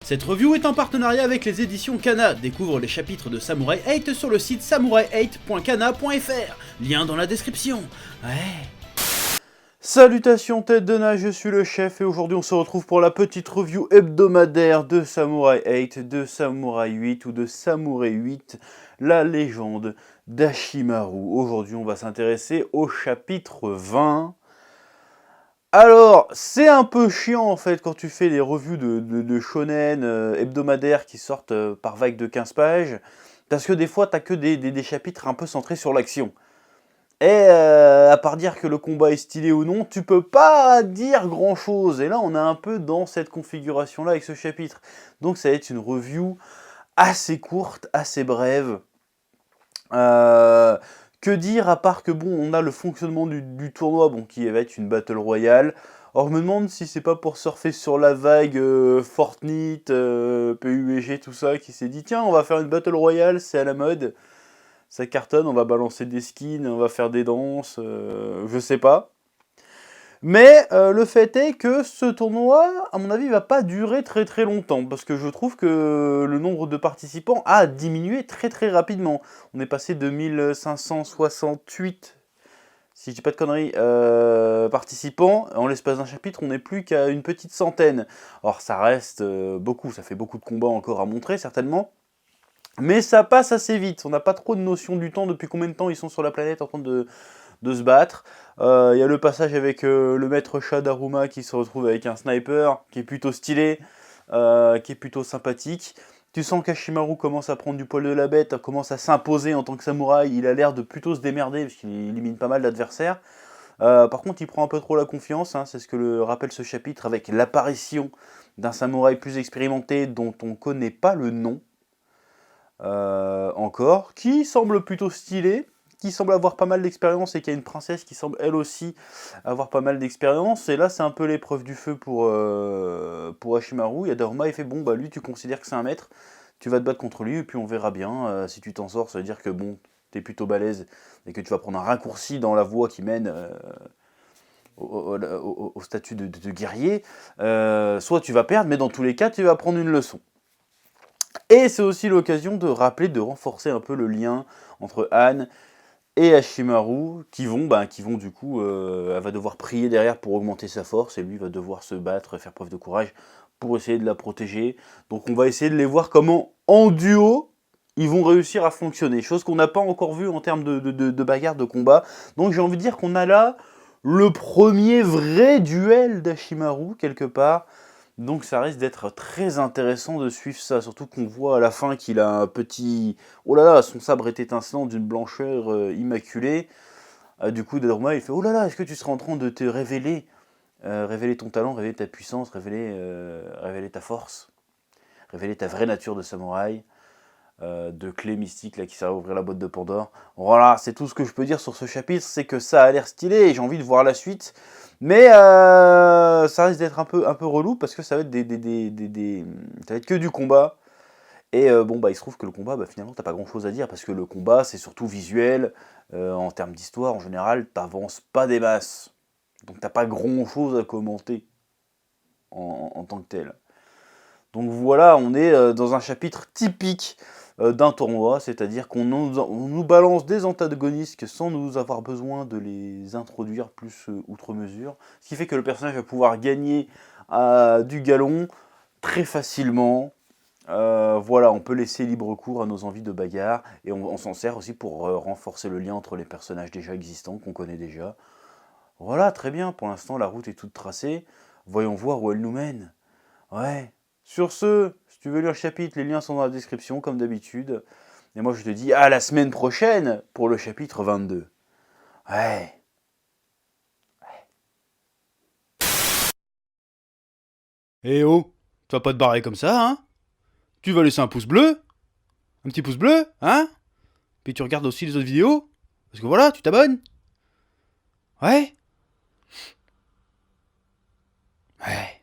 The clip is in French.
Cette review est en partenariat avec les éditions Kana. Découvre les chapitres de Samurai 8 sur le site samurai8.kana.fr. Lien dans la description. Ouais. Salutations tête de nage, je suis le chef et aujourd'hui on se retrouve pour la petite review hebdomadaire de Samurai 8, de Samurai 8 ou de Samurai 8, la légende d'Ashimaru. Aujourd'hui on va s'intéresser au chapitre 20. Alors, c'est un peu chiant en fait quand tu fais des revues de shonen hebdomadaires qui sortent par vague de 15 pages, parce que des fois t'as que des chapitres un peu centrés sur l'action. Et à part dire que le combat est stylé ou non, tu peux pas dire grand chose. Et là on est un peu dans cette configuration là avec ce chapitre. Donc ça va être une review assez courte, assez brève. Que dire à part que bon, on a le fonctionnement du tournoi, bon, qui va être une battle royale. Or, je me demande si c'est pas pour surfer sur la vague Fortnite, PUBG, tout ça, qui s'est dit tiens, on va faire une battle royale, c'est à la mode, ça cartonne, on va balancer des skins, on va faire des danses, je sais pas. Mais le fait est que ce tournoi, à mon avis, va pas durer très très longtemps, parce que je trouve que le nombre de participants a diminué très très rapidement. On est passé de 1568, si je dis pas de conneries, participants. En l'espace d'un chapitre, on n'est plus qu'à une petite centaine. Or ça reste beaucoup, ça fait beaucoup de combats encore à montrer, certainement. Mais ça passe assez vite, on n'a pas trop de notion du temps, depuis combien de temps ils sont sur la planète en train de se battre. Il y a le passage avec le maître chat d'Aruma qui se retrouve avec un sniper qui est plutôt stylé, qui est plutôt sympathique. Tu sens qu'Ashimaru commence à prendre du poil de la bête, commence à s'imposer en tant que samouraï. Il a l'air de plutôt se démerder parce qu'il élimine pas mal d'adversaires. Par contre, il prend un peu trop la confiance, hein, c'est ce que le rappelle ce chapitre avec l'apparition d'un samouraï plus expérimenté dont on ne connaît pas le nom encore, qui semble plutôt stylé, qui semble avoir pas mal d'expérience et qui a une princesse qui semble elle aussi avoir pas mal d'expérience. Et là c'est un peu l'épreuve du feu pour Ashimaru. Et Daruma il fait bon bah lui tu considères que c'est un maître, tu vas te battre contre lui et puis on verra bien. Si tu t'en sors ça veut dire que bon t'es plutôt balèze et que tu vas prendre un raccourci dans la voie qui mène au statut de guerrier. Soit tu vas perdre mais dans tous les cas tu vas prendre une leçon. Et c'est aussi l'occasion de rappeler, de renforcer un peu le lien entre Anne et Ashimaru, qui vont du coup, elle va devoir prier derrière pour augmenter sa force, et lui va devoir se battre, faire preuve de courage pour essayer de la protéger. Donc on va essayer de les voir comment, en duo, ils vont réussir à fonctionner. Chose qu'on n'a pas encore vue en termes de bagarre, de combat. Donc j'ai envie de dire qu'on a là le premier vrai duel d'Ashimaru, quelque part. Donc ça risque d'être très intéressant de suivre ça, surtout qu'on voit à la fin qu'il a un petit... Oh là là, son sabre est étincelant d'une blancheur immaculée. Du coup, Daruma, il fait « Oh là là, est-ce que tu seras en train de te révéler révéler ton talent, révéler ta puissance, révéler ta force, révéler ta vraie nature de samouraï, de clé mystique là, qui sert à ouvrir la boîte de Pandore. » Voilà, c'est tout ce que je peux dire sur ce chapitre, c'est que ça a l'air stylé et j'ai envie de voir la suite. Mais ça risque d'être un peu relou parce que ça va être ça va être que du combat. Et bon bah il se trouve que le combat, bah, finalement t'as pas grand chose à dire parce que le combat c'est surtout visuel. En termes d'histoire en général t'avances pas des masses. Donc t'as pas grand chose à commenter en tant que tel. Donc voilà, on est dans un chapitre typique d'un tournoi, c'est-à-dire qu'on nous balance des antagonistes sans nous avoir besoin de les introduire plus outre mesure. Ce qui fait que le personnage va pouvoir gagner du galon très facilement. Voilà, on peut laisser libre cours à nos envies de bagarre. Et on s'en sert aussi pour renforcer le lien entre les personnages déjà existants, qu'on connaît déjà. Voilà, très bien, pour l'instant la route est toute tracée. Voyons voir où elle nous mène. Ouais. Sur ce, si tu veux lire le chapitre, les liens sont dans la description, comme d'habitude. Et moi, je te dis à la semaine prochaine pour le chapitre 22. Ouais. Eh oh, tu vas pas te barrer comme ça, hein? Tu vas laisser un pouce bleu? Un petit pouce bleu, hein? Puis tu regardes aussi les autres vidéos? Parce que voilà, tu t'abonnes? Ouais? Ouais.